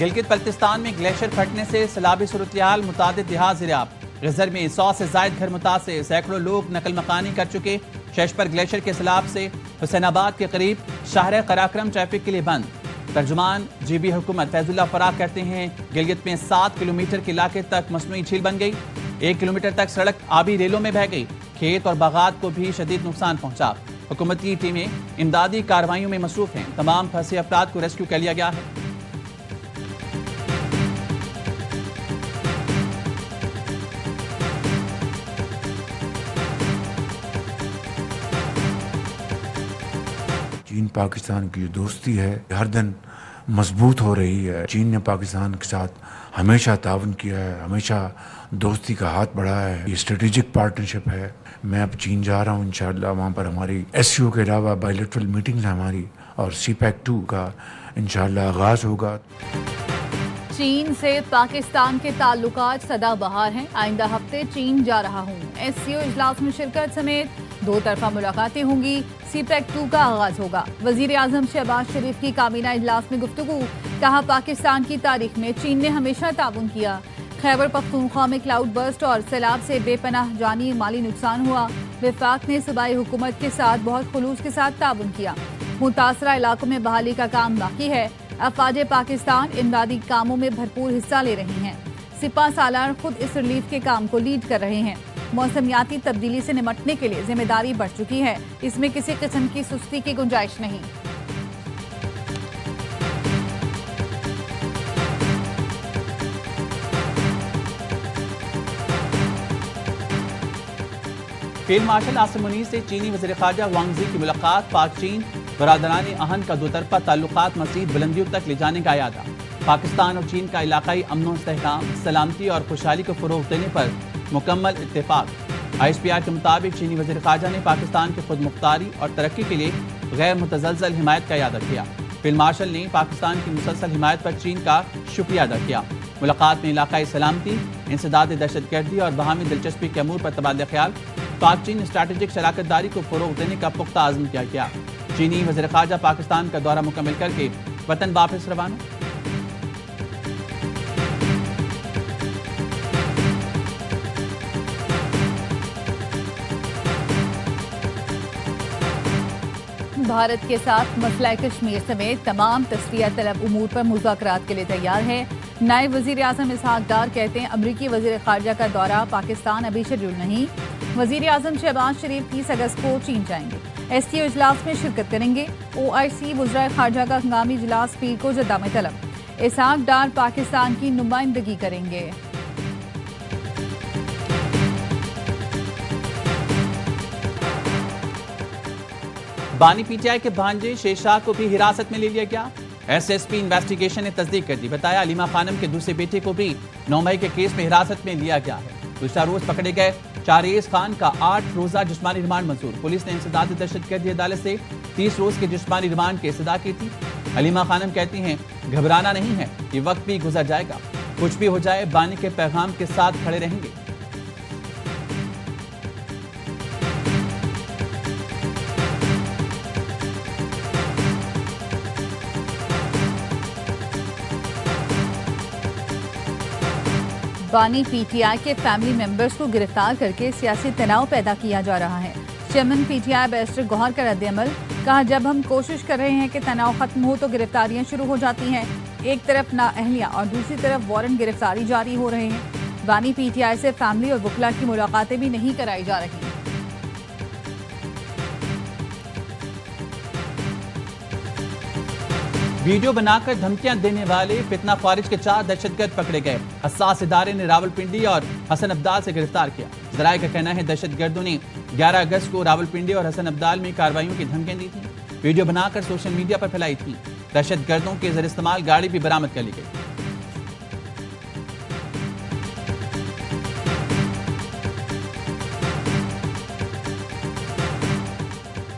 گلگت بلتستان میں گلیشیئر پھٹنے سے سیلابی صورتحال، متعدد دیہات زیراب۔ غزر میں 100 سے زائد گھر متاثر، سینکڑوں لوگ نقل مکانی کر چکے۔ شیشپر گلیشیئر کے سیلاب سے حسین آباد کے قریب شاہراہ قراقرم ٹریفک کے لیے بند۔ ترجمان جی بی حکومت فیض اللہ فراق کہتے ہیں گلگت میں 7 کلومیٹر کے علاقے تک مصنوعی جھیل بن گئی، 1 کلومیٹر تک سڑک آبی ریلوں میں بہہ گئی، کھیت اور باغات کو بھی شدید نقصان پہنچا۔ حکومتی ٹیمیں امدادی کارروائیوں میں مصروف ہیں، تمام پھنسے افراد کو ریسکیو کر لیا گیا ہے۔ چین پاکستان کی جو دوستی ہے ہر دن مضبوط ہو رہی ہے۔ چین نے پاکستان کے ساتھ ہمیشہ تعاون کیا ہے، ہمیشہ دوستی کا ہاتھ بڑھایا ہے۔ یہ اسٹریٹجک پارٹنرشپ ہے۔ میں اب چین جا رہا ہوں انشاءاللہ، وہاں پر ہماری SCO کے علاوہ بائیلیٹرل میٹنگز ہیں ہماری، اور CPEC 2 کا انشاءاللہ آغاز ہوگا۔ چین سے پاکستان کے تعلقات سدا بہار ہیں۔ آئندہ ہفتے چین جا رہا ہوں، SCO اجلاس میں شرکت سمیت 2 طرفہ ملاقاتیں ہوں گی، CPEC 2 کا آغاز ہوگا۔ وزیر اعظم شہباز شریف کی کابینہ اجلاس میں گفتگو، کہا پاکستان کی تاریخ میں چین نے ہمیشہ تعاون کیا۔ خیبر پختونخوا میں کلاؤڈ برسٹ اور سیلاب سے بے پناہ جانی مالی نقصان ہوا، وفاق نے صوبائی حکومت کے ساتھ بہت خلوص کے ساتھ تعاون کیا۔ متاثرہ علاقوں میں بحالی کا کام باقی ہے۔ افواج پاکستان امدادی کاموں میں بھرپور حصہ لے رہی ہیں۔ سپہ سالار خود اس ریلیف کے کام کو لیڈ کر رہے ہیں۔ موسمیاتی تبدیلی سے نمٹنے کے لیے ذمہ داری بڑھ چکی ہے، اس میں کسی قسم کی سستی کی گنجائش نہیں۔ فیلڈ مارشل عاصم منیر سے چینی وزیر خارجہ وانگ زی کی ملاقات، پاک چین برادران اہن کا 2 طرفہ تعلقات مزید بلندیوں تک لے جانے کا اعادہ۔ پاکستان اور چین کا علاقائی امن و استحکام، سلامتی اور خوشحالی کو فروغ دینے پر مکمل اتفاق۔ ISPR کے مطابق چینی وزیر خارجہ نے پاکستان کی خود مختاری اور ترقی کے لیے غیر متزلزل حمایت کا اعادہ کیا۔ فیلڈ مارشل نے پاکستان کی مسلسل حمایت پر چین کا شکریہ ادا کیا۔ ملاقات میں علاقائی سلامتی، انسداد دہشت گردی اور باہمی دلچسپی کے امور پر تبادلہ خیال، پاک چین اسٹریٹجک شراکت داری کو فروغ دینے کا پختہ عزم کیا گیا۔ چینی وزیر خارجہ پاکستان کا دورہ مکمل کر کے وطن واپس روانہ۔ بھارت کے ساتھ مسئلہ کشمیر سمیت تمام تصفیہ طلب امور پر مذاکرات کے لیے تیار ہے۔ نائب وزیر اعظم اسحاق ڈار کہتے ہیں امریکی وزیر خارجہ کا دورہ پاکستان ابھی شیڈول نہیں۔ وزیر اعظم شہباز شریف 30 اگست کو چین جائیں گے، SCO اجلاس میں شرکت کریں گے۔ OIC وزرائے خارجہ کا ہنگامی اجلاس پیر کو جدہ میں طلب، اسحاق ڈار پاکستان کی نمائندگی کریں گے۔ بانی PTI کے بھانجے شیشاہ کو بھی حراست میں لے لیا گیا۔ SSP انویسٹیگیشن نے تصدیق کر دی، بتایا علیمہ خانم کے دوسرے بیٹے کو بھی 9 مئی کے کیس میں حراست میں لیا گیا ہے۔ دوسرا روز پکڑے گئے چاریز خان کا 8 روزہ جسمانی ریمانڈ منظور۔ پولیس نے انسداد دہشت گردی عدالت سے 30 روز کے جسمانی ریمانڈ کی استدعا کی تھی۔ علیمہ خانم کہتی ہیں گھبرانا نہیں ہے، یہ وقت بھی گزر جائے گا، کچھ بھی ہو جائے بانی کے پیغام کے ساتھ کھڑے رہیں گے۔ بانی PTI کے فیملی ممبرز کو گرفتار کر کے سیاسی تناؤ پیدا کیا جا رہا ہے۔ چیئرمین PTI بیرسٹر گوہر کا رد عمل، کہا جب ہم کوشش کر رہے ہیں کہ تناؤ ختم ہو تو گرفتاریاں شروع ہو جاتی ہیں، ایک طرف نااہلیہ اور دوسری طرف وارنٹ گرفتاری جاری ہو رہے ہیں۔ بانی PTI سے فیملی اور وکلا کی ملاقاتیں بھی نہیں کرائی جا رہی۔ ویڈیو بنا کر دھمکیاں دینے والے فتنہ خارج کے 4 دہشت گرد پکڑے گئے۔ حساس ادارے نے راولپنڈی اور حسن ابدال سے گرفتار کیا۔ ذرائع کا کہنا ہے دہشت گردوں نے 11 اگست کو راولپنڈی اور حسن ابدال میں کارروائیوں کی دھمکیاں دی تھیں، ویڈیو بنا کر سوشل میڈیا پر پھیلائی تھیں۔ دہشت گردوں کے زیر استعمال گاڑی بھی برآمد کر لی گئی۔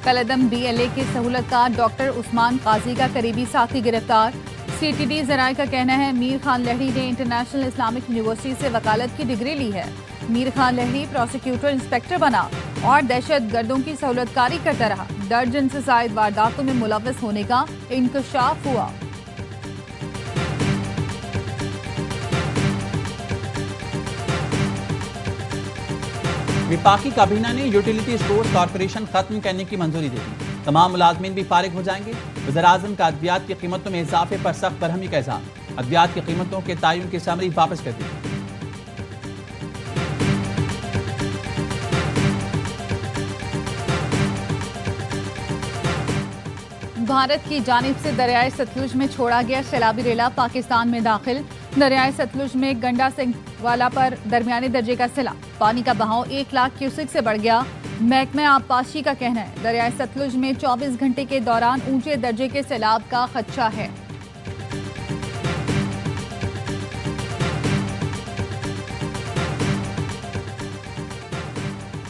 کلعدم BLA کے سہولت کار ڈاکٹر عثمان قاضی کا قریبی ساتھی گرفتار۔ CTD ذرائع کا کہنا ہے میر خان لہری نے انٹرنیشنل اسلامک یونیورسٹی سے وکالت کی ڈگری لی ہے۔ میر خان لہری پروسیکیوٹر انسپیکٹر بنا اور دہشت گردوں کی سہولت کاری کرتا رہا۔ درجن سے زائد وارداتوں میں ملوث ہونے کا انکشاف ہوا۔ وفاقی کابینہ نے یوٹیلیٹی اسٹور کارپوریشن ختم کرنے کی منظوری دے دی، تمام ملازمین بھی فارغ ہو جائیں گے۔ وزیراعظم کا ادویات کی قیمتوں میں اضافے پر سخت برہمی کا اظہار، ادویات کی قیمتوں کے تعین کی سمری واپس کر دی۔ بھارت کی جانب سے دریائے ستلج میں چھوڑا گیا سیلابی ریلا پاکستان میں داخل، دریائے ستلج میں گنڈا سنگھ والا پر درمیانے درجے کا سیلاب، پانی کا بہاؤ 1 لاکھ کیوسک سے بڑھ گیا۔ محکمہ آبپاشی کا کہنا ہے دریائے ستلج میں 24 گھنٹے کے دوران اونچے درجے کے سیلاب کا خدشہ ہے۔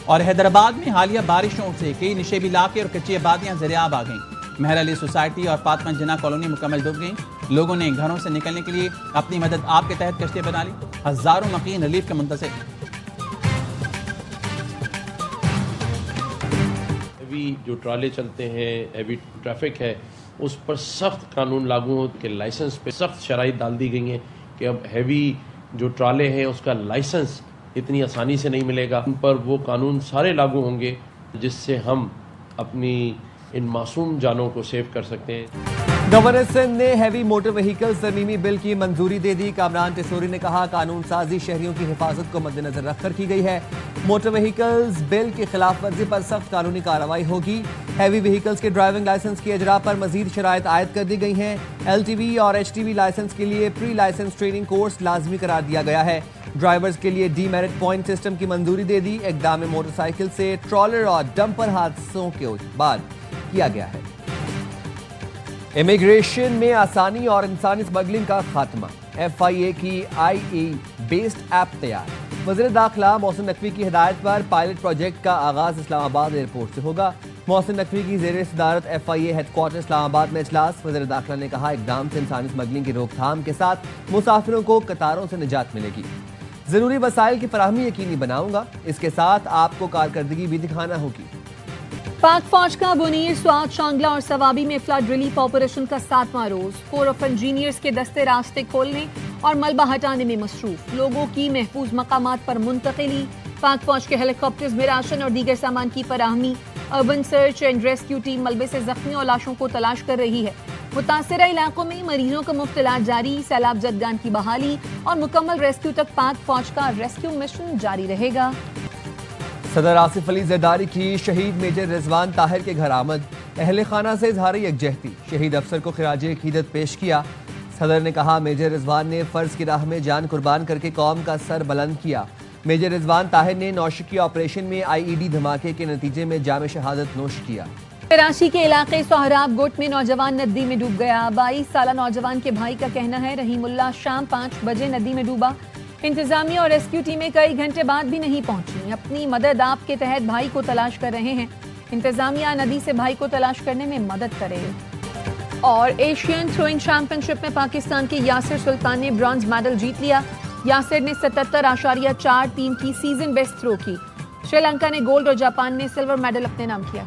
اور حیدرآباد میں حالیہ بارشوں سے کئی نشیبی علاقے اور کچی آبادیاں زیرآب آ گئیں۔ مہر علی سوسائٹی اور فاطمہ جناح کالونی مکمل ڈوب گئیں۔ لوگوں نے گھروں سے نکلنے کے لیے اپنی مدد آپ کے تحت کشتیاں بنا لی، ہزاروں مقیم ریلیف کے منتظر۔ ہیوی جو ٹرالے چلتے ہیں، ہیوی ٹریفک ہے، اس پر سخت قانون لاگو ہو کہ لائسنس پہ سخت شرائط ڈال دی گئی ہیں کہ اب ہیوی جو ٹرالے ہیں اس کا لائسنس اتنی آسانی سے نہیں ملے گا۔ ان پر وہ قانون سارے لاگو ہوں گے جس سے ہم اپنی ان معصوم جانوں کو سیو کر سکتے ہیں۔ گورنر سندھ نے ہیوی موٹر وہیکل ترمیمی بل کی منظوری دے دی۔ کامران ٹیسوری نے کہا قانون سازی شہریوں کی حفاظت کو مد نظر رکھ کر کی گئی ہے، موٹر وہیکلز بل کی خلاف ورزی پر سخت قانونی کارروائی ہوگی۔ ہیوی وہیکلز کے ڈرائیونگ لائسنس کی اجرا پر مزید شرائط عائد کر دی گئی ہیں۔ LTV اور HTV لائسنس کے لیے پری لائسنس ٹریننگ کورس لازمی قرار دیا گیا ہے۔ ڈرائیورز کے لیے ڈی میرٹ پوائنٹ سسٹم کی منظوری دے دی۔ اقدام موٹر سائیکل سے ٹرالر اور ڈمپر حادثوں کے بعد کیا گیا ہے۔ امیگریشن میں آسانی اور انسانی اسمگلنگ کا خاتمہ، FIA کی IE بیسڈ ایپ تیار۔ وزیر داخلہ محسن نقوی کی ہدایت پر پائلٹ پروجیکٹ کا آغاز اسلام آباد ایئرپورٹ سے ہوگا۔ محسن نقوی کی زیر صدارت FIA ہیڈ کوارٹر اسلام آباد میں اجلاس۔ وزیر داخلہ نے کہا اقدام سے انسانی اسمگلنگ کی روک تھام کے ساتھ مسافروں کو قطاروں سے نجات ملے گی۔ ضروری وسائل کی فراہمی یقینی بناؤں گا، اس کے ساتھ آپ کو کارکردگی بھی دکھانا ہوگی۔ پاک فوج کا بنیر، سوات، شانگلہ اور سوابی میں فلڈ ریلیف آپریشن کا 7واں روز، کور آف انجینئرز کے دستے راستے کھولنے اور ملبہ ہٹانے میں مصروف، لوگوں کی محفوظ مقامات پر منتقلی۔ پاک فوج کے ہیلی کاپٹرز میں راشن اور دیگر سامان کی فراہمی۔ Urban search and rescue team ملبے سے زخمیوں اور لاشوں کو تلاش کر رہی ہے۔ متاثرہ علاقوں میں مریضوں کا مفت علاج جاری، سیلاب زدگان کی بحالی اور مکمل ریسکیو تک پاک فوج کا ریسکیو مشن جاری رہے گا۔ صدر آصف علی زرداری کی شہید میجر رضوان طاہر کے گھر آمد، اہل خانہ سے اظہار یکجہتی، شہید افسر کو خراج عقیدت پیش کیا۔ صدر نے کہا میجر رضوان نے فرض کی راہ میں جان قربان کر کے قوم کا سر بلند کیا۔ میجر رضوان طاہر نے نوشکی آپریشن میں IED دھماکے کے نتیجے میں جام شہادت نوش کیا۔ کراچی کے علاقے سہراب گٹ میں نوجوان ندی میں ڈوب گیا۔ 22 سالہ نوجوان کے بھائی کا کہنا ہے رحیم اللہ شام 5 بجے ندی میں ڈوبا۔ انتظامیہ اور ریسکیو ٹیمیں کئی گھنٹے بعد بھی نہیں پہنچی، اپنی مدد آپ کے تحت بھائی کو تلاش کر رہے ہیں۔ انتظامیہ ندی سے بھائی کو تلاش کرنے میں مدد کرے۔ اور ایشین تھروئنگ چیمپئن شپ میں پاکستان کے یاسر سلطان نے برونز میڈل جیت لیا۔ یاسر نے 77.43 کی سیزن بیسٹ تھرو کی۔ شری لنکا نے گولڈ اور جاپان نے سلور میڈل اپنے نام کیا۔